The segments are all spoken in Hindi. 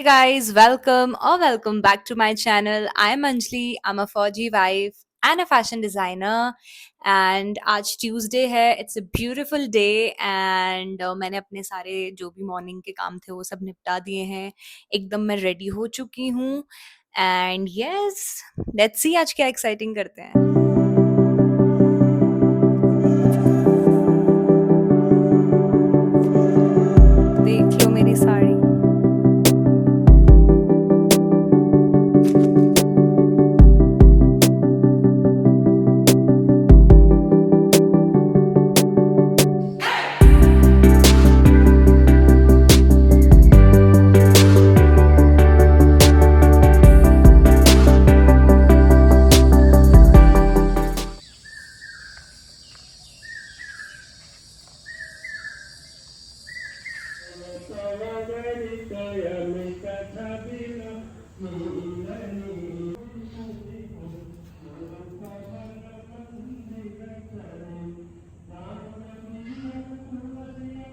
Hey guys, welcome back to my channel. I'm Anjali. I'm a Fauji wife and a fashion designer. And आज Tuesday है. It's a beautiful day and मैंने अपने सारे जो भी मॉर्निंग के काम थे वो सब निपटा दिए हैं. एकदम मैं रेडी हो चुकी हूँ. And yes, let's see आज क्या एक्साइटिंग करते हैं. देख लो मेरी साड़ी.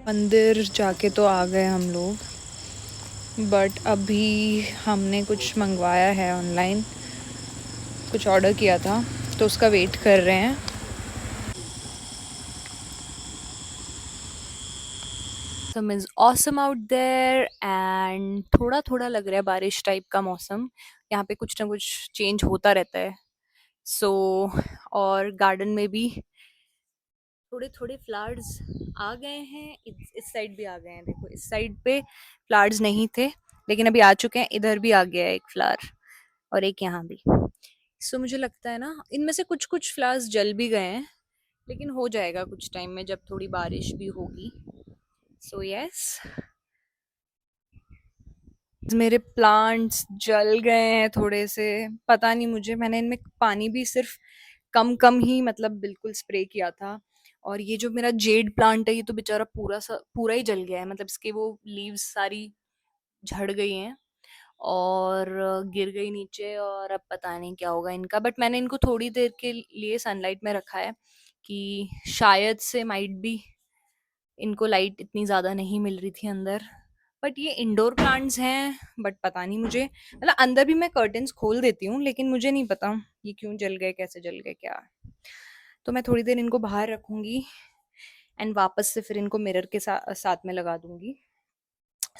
मंदिर जाके तो आ गए हम लोग, बट अभी हमने कुछ मंगवाया है ऑनलाइन. कुछ ऑर्डर किया था तो उसका वेट कर रहे हैं. मौसम is awesome out there and थोड़ा थोड़ा लग रहा है बारिश टाइप का मौसम. यहाँ पे कुछ ना कुछ चेंज होता रहता है. सो और गार्डन में भी थोड़े थोड़े फ्लावर्स आ गए हैं. इस साइड भी आ गए हैं. देखो इस साइड पे फ्लावर्स नहीं थे लेकिन अभी आ चुके हैं. इधर भी आ गया है एक फ्लावर और एक यहाँ भी. सो मुझे लगता है ना इनमें से कुछ कुछ फ्लावर्स जल भी गए हैं लेकिन हो जाएगा कुछ टाइम में जब थोड़ी बारिश भी होगी. सो यस, मेरे प्लांट्स जल गए हैं थोड़े से. पता नहीं मुझे, मैंने इनमें पानी भी सिर्फ कम कम ही मतलब बिल्कुल स्प्रे किया था. और ये जो मेरा जेड प्लांट है ये तो बेचारा पूरा ही जल गया है. मतलब इसके वो लीव्स सारी झड़ गई हैं और गिर गई नीचे. और अब पता नहीं क्या होगा इनका. बट मैंने इनको थोड़ी देर के लिए सनलाइट में रखा है कि शायद से माइट भी इनको लाइट इतनी ज़्यादा नहीं मिल रही थी अंदर. बट ये इंडोर प्लांट्स हैं. बट पता नहीं मुझे, मतलब अंदर भी मैं कर्टन्स खोल देती हूँ लेकिन मुझे नहीं पता ये क्यों जल गए, कैसे जल गए, क्या. तो मैं थोड़ी देर इनको बाहर रखूंगी एंड वापस से फिर इनको मिरर के साथ में लगा दूंगी.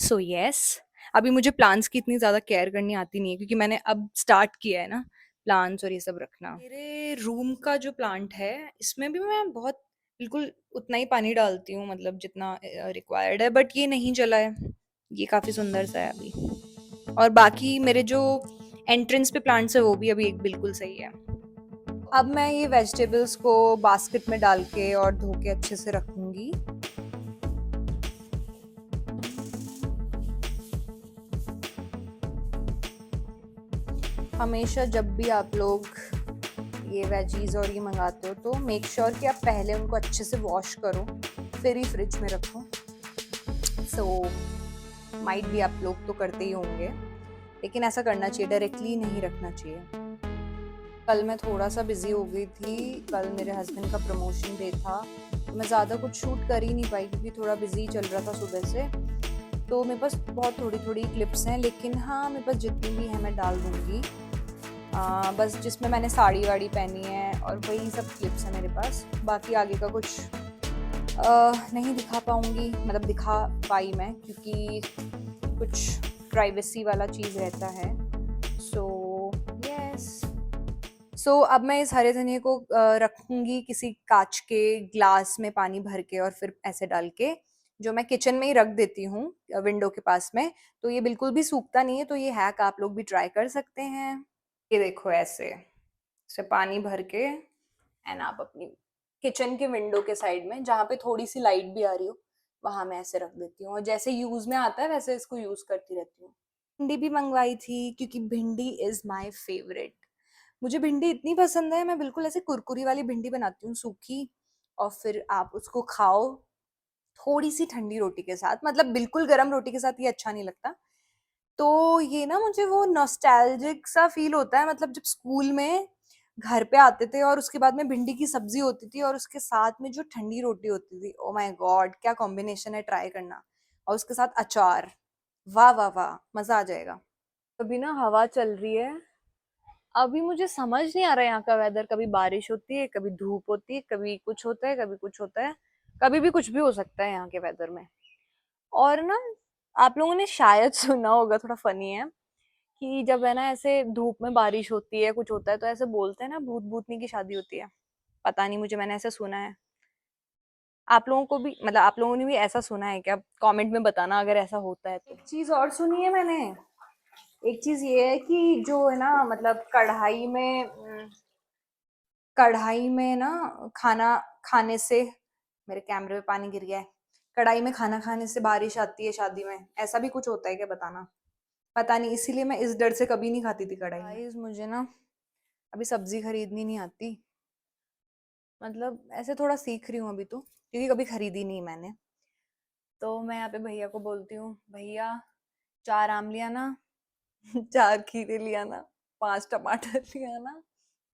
सो यस, अभी मुझे प्लांट्स की इतनी ज़्यादा केयर करनी आती नहीं है क्योंकि मैंने अब स्टार्ट किया है ना प्लांट्स और ये सब रखना. मेरे रूम का जो प्लांट है इसमें भी मैं बहुत बिल्कुल उतना ही पानी डालती हूँ, मतलब जितना रिक्वायर्ड है. बट ये नहीं जला है. ये काफ़ी सुंदर सा है अभी. और बाकी मेरे जो एंट्रेंस पे प्लांट्स है वो भी अभी एक बिल्कुल सही है. अब मैं ये वेजिटेबल्स को बास्केट में डाल के और धो के अच्छे से रखूंगी. हमेशा जब भी आप लोग ये वेजीज और ये मंगाते हो तो मेक श्योर कि आप पहले उनको अच्छे से वॉश करो फिर ही फ्रिज में रखो. सो माइट भी आप लोग तो करते ही होंगे लेकिन ऐसा करना चाहिए, डायरेक्टली नहीं रखना चाहिए. कल मैं थोड़ा सा बिजी हो गई थी. कल मेरे हस्बैंड का प्रमोशन डे था तो मैं ज़्यादा कुछ शूट कर ही नहीं पाई क्योंकि थोड़ा बिजी चल रहा था सुबह से. तो मेरे पास बहुत थोड़ी थोड़ी क्लिप्स हैं लेकिन हाँ मेरे पास जितनी भी हैं मैं डाल दूँगी. बस जिसमें मैंने साड़ी वाड़ी पहनी है और वही सब क्लिप्स है मेरे पास. बाकी आगे का कुछ नहीं दिखा पाऊँगी, मतलब दिखा पाई मैं क्योंकि कुछ प्राइवेसी वाला चीज़ रहता है. So yes. सो अब मैं इस हरे धनिए को रखूँगी किसी काँच के ग्लास में पानी भर के और फिर ऐसे डाल के जो मैं किचन में ही रख देती हूँ विंडो के पास में. तो ये बिल्कुल भी सूखता नहीं है. तो ये हैक आप लोग भी ट्राई कर सकते हैं. ये देखो ऐसे से पानी भर के एंड आप अपनी किचन के विंडो के साइड में जहाँ पे थोड़ी सी लाइट भी आ रही हो वहां मैं ऐसे रख देती हूँ और जैसे यूज में आता है वैसे इसको यूज करती रहती हूँ. भिंडी भी मंगवाई थी क्योंकि भिंडी इज माय फेवरेट. मुझे भिंडी इतनी पसंद है. मैं बिल्कुल ऐसे कुरकुरी वाली भिंडी बनाती हूँ सूखी और फिर आप उसको खाओ थोड़ी सी ठंडी रोटी के साथ. मतलब बिल्कुल गर्म रोटी के साथ ये अच्छा नहीं लगता. तो ये ना मुझे वो नॉस्टैल्जिक सा फील होता है. मतलब जब स्कूल में घर पे आते थे और उसके बाद में भिंडी की सब्जी होती थी और उसके साथ में जो ठंडी रोटी होती थी, ओ माय गॉड क्या कॉम्बिनेशन है, ट्राई करना. और उसके साथ अचार, वाह वाह वाह, मजा आ जाएगा। अभी ना हवा चल रही है। अभी मुझे समझ नहीं आ रहा है यहाँ का वेदर, कभी बारिश होती है, कभी धूप होती है, कभी कुछ होता है, कभी कुछ होता है, कभी भी कुछ भी हो सकता है यहाँ के वेदर में। और ना, आप लोगों ने शायद सुना होगा, थोड़ा फनी है कि जब है ना ऐसे धूप में बारिश होती है, कुछ होता है, तो ऐसे बोलते हैं ना भूत भूतनी की शादी होती है। पता नहीं, मुझे मैंने ऐसे सुना है। आप लोगों को भी, मतलब आप लोगों ने भी ऐसा सुना है क्या? कमेंट में बताना अगर ऐसा होता है तो। एक चीज और सुनी है मैंने। एक चीज ये है कि जो है ना, मतलब कढ़ाई में ना खाना खाने से, मेरे कैमरे में पानी गिर गया है। कढ़ाई में खाना खाने से बारिश आती है शादी में, ऐसा भी कुछ होता है क्या? बताना। पता नहीं, इसीलिए मैं इस डर से कभी नहीं खाती थी कढ़ाई में। गाइस, मुझे ना अभी सब्जी खरीदनी नहीं आती। मतलब ऐसे थोड़ा सीख रही हूँ अभी तो, क्योंकि कभी खरीदी नहीं मैंने। तो मैं यहाँ पे भैया को बोलती हूँ, भैया 4 आम ले आना, 4 खीरे ले आना, 5 टमाटर ले आना,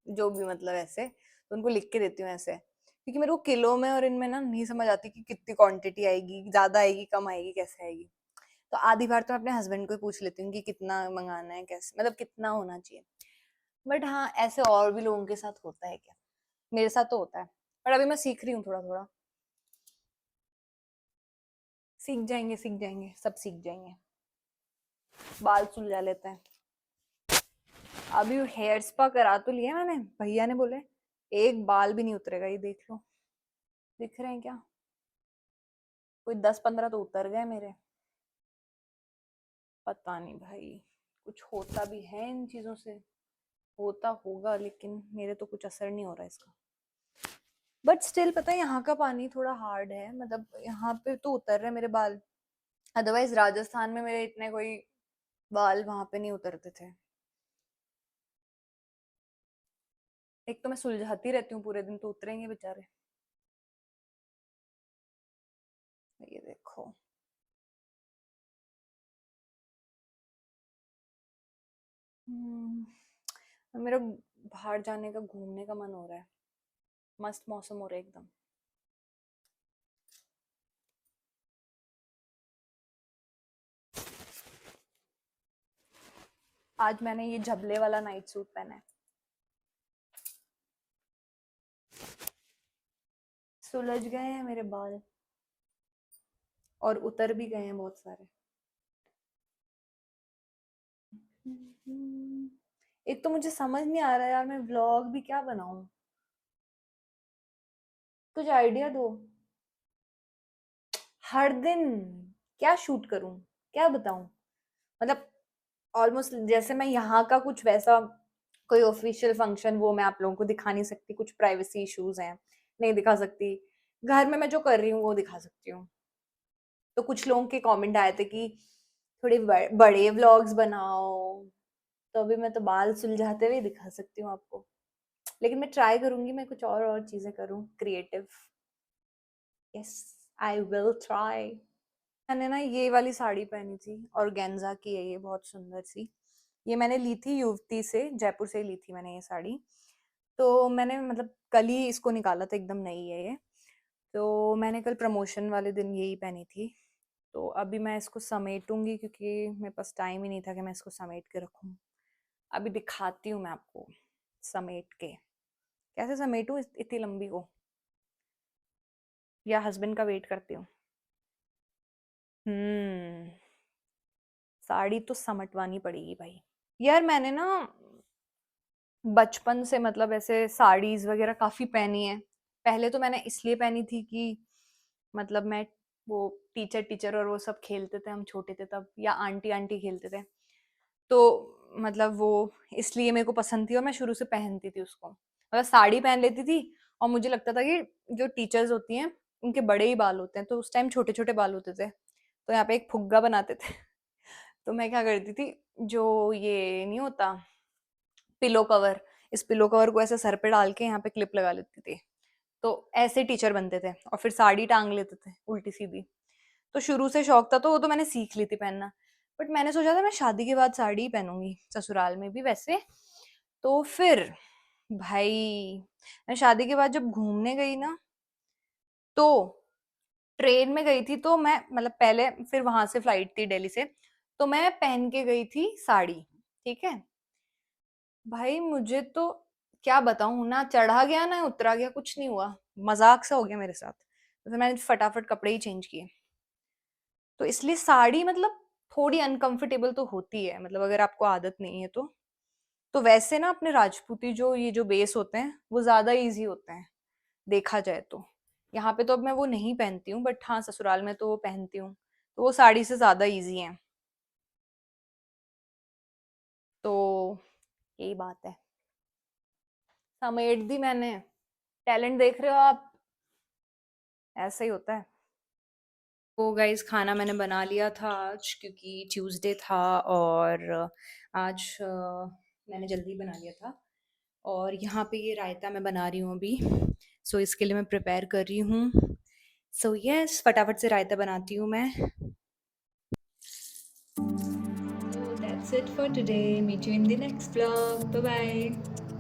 जो भी, मतलब ऐसे। तो उनको लिख के देती हूँ ऐसे, क्योंकि मेरे को किलो में और इनमें ना नहीं समझ आती कि कितनी क्वांटिटी आएगी, ज्यादा आएगी, कम आएगी, कैसे आएगी। तो आधी बार तो मैं अपने हस्बैंड को ही पूछ लेती हूँ कि कितना मंगाना है, कैसे, मतलब कितना होना चाहिए। बट हाँ, ऐसे और भी लोगों के साथ होता है क्या? मेरे साथ तो होता है। पर अभी मैं सीख रही हूँ थोड़ा थोड़ा। सीख जाएंगे, सीख जाएंगे, सब सीख जाएंगे। बाल सुलझा लेते हैं। अभी हेयर स्पा करा तो लिया मैंने, भैया ने बोले एक बाल भी नहीं उतरेगा, ये देख लो। दिख रहे हैं क्या? कोई 10-15 तो उतर गए मेरे। पता नहीं भाई, कुछ होता भी है इन चीजों से। होता होगा, लेकिन मेरे तो कुछ असर नहीं हो रहा इसका। बट स्टिल, पता है यहाँ का पानी थोड़ा हार्ड है, मतलब यहाँ पे तो उतर रहे हैं मेरे बाल। अदरवाइज राजस्थान में मेरे इतने कोई बाल वहां पे नहीं उतरते थे। एक तो मैं सुलझाती रहती हूँ पूरे दिन, तो उतरेंगे बेचारे। ये देखो। मेरा बाहर जाने का, घूमने का मन हो रहा है। मस्त मौसम हो रहा है एकदम। आज मैंने ये झबले वाला नाइट सूट पहना है। सुलझ गए हैं मेरे बाल, और उतर भी गए हैं बहुत सारे। एक तो मुझे समझ नहीं आ रहा यार, मैं व्लॉग भी क्या बनाऊं? कुछ आइडिया दो। हर दिन क्या शूट करूं, क्या बताऊं? मतलब ऑलमोस्ट जैसे मैं यहाँ का कुछ वैसा, कोई ऑफिशियल फंक्शन, वो मैं आप लोगों को दिखा नहीं सकती, कुछ प्राइवेसी इश्यूज हैं, नहीं दिखा सकती। घर में मैं जो कर रही हूँ वो दिखा सकती हूँ। तो कुछ लोगों के कमेंट आए थे कि थोड़े बड़े व्लॉग्स बनाओ। तो अभी मैं तो बाल सुलझाते हुए दिखा सकती हूँ आपको। लेकिन मैं ट्राई करूंगी, मैं कुछ और चीजें करूँ creative. Yes, I will try. मैंने ना ये वाली साड़ी पहनी थी, ऑर्गेन्जा की है ये, बहुत सुंदर सी। ये मैंने ली थी युवती से, जयपुर से ली थी मैंने ये साड़ी। तो मैंने, मतलब कल ही इसको निकाला था, एकदम नई है ये। तो मैंने कल प्रमोशन वाले दिन यही पहनी थी। तो अभी मैं इसको समेटूंगी, क्योंकि मेरे पास टाइम ही नहीं था कि मैं इसको समेट के रखूं। अभी दिखाती हूँ मैं आपको समेट के, कैसे समेटूं इतनी लंबी को, या हस्बैंड का वेट करती हूँ। हम्म साड़ी तो समटवानी पड़ेगी भाई। यार मैंने ना बचपन से, मतलब ऐसे साड़ीज वगैरह काफी पहनी है। पहले तो मैंने इसलिए पहनी थी कि, मतलब मैं, वो टीचर टीचर और वो सब खेलते थे, हम छोटे थे तब, या आंटी आंटी खेलते थे। तो मतलब वो इसलिए मेरे को पसंद थी, और मैं शुरू से पहनती थी उसको, मतलब साड़ी पहन लेती थी। और मुझे लगता था कि जो टीचर्स होती हैं उनके बड़े ही बाल होते हैं, तो उस टाइम छोटे छोटे बाल होते थे, तो यहाँ पे एक फुग्गा बनाते थे। तो मैं क्या करती थी, जो ये नहीं होता पिलो कवर, इस पिलो कवर को ऐसे सर पे डाल के यहाँ पे क्लिप लगा लेती थी। तो ऐसे टीचर बनते थे, और फिर साड़ी टांग लेते थे उल्टी सीधी। तो शुरू से शौक था, तो वो तो मैंने सीख ली थी पहनना। बट मैंने सोचा था मैं शादी के बाद साड़ी ही पहनूंगी, ससुराल में भी वैसे। तो फिर भाई, मैं शादी के बाद जब घूमने गई ना, तो ट्रेन में गई थी, तो मैं, मतलब पहले, फिर वहां से फ्लाइट थी दिल्ली से। तो मैं पहन के गई थी साड़ी, ठीक है? भाई मुझे तो क्या बताऊँ, ना चढ़ा गया ना उतरा गया, कुछ नहीं हुआ। मज़ाक सा हो गया मेरे साथ। तो फिर मैंने फटाफट कपड़े ही चेंज किए। तो इसलिए साड़ी मतलब थोड़ी अनकंफर्टेबल तो होती है, मतलब अगर आपको आदत नहीं है तो। तो वैसे ना अपने राजपूती जो ये जो बेस होते हैं, वो ज़्यादा ईज़ी होते हैं, देखा जाए तो। यहाँ पे तो अब मैं वो नहीं पहनती हूँ, बट हाँ, ससुराल में तो वो पहनती हूँ। तो वो साड़ी से ज़्यादा ईज़ी हैं। तो यही बात है। समेट दी मैंने। टैलेंट देख रहे हो आप? ऐसा ही होता है। तो गाइस खाना मैंने बना लिया था आज, क्योंकि ट्यूसडे था और आज मैंने जल्दी बना लिया था। और यहाँ पे ये रायता मैं बना रही हूँ अभी। सो इसके लिए मैं प्रिपेयर कर रही हूँ। सो यस, फटाफट से रायता बनाती हूँ मैं। So that's it for today. Meet you in the next vlog. Bye bye.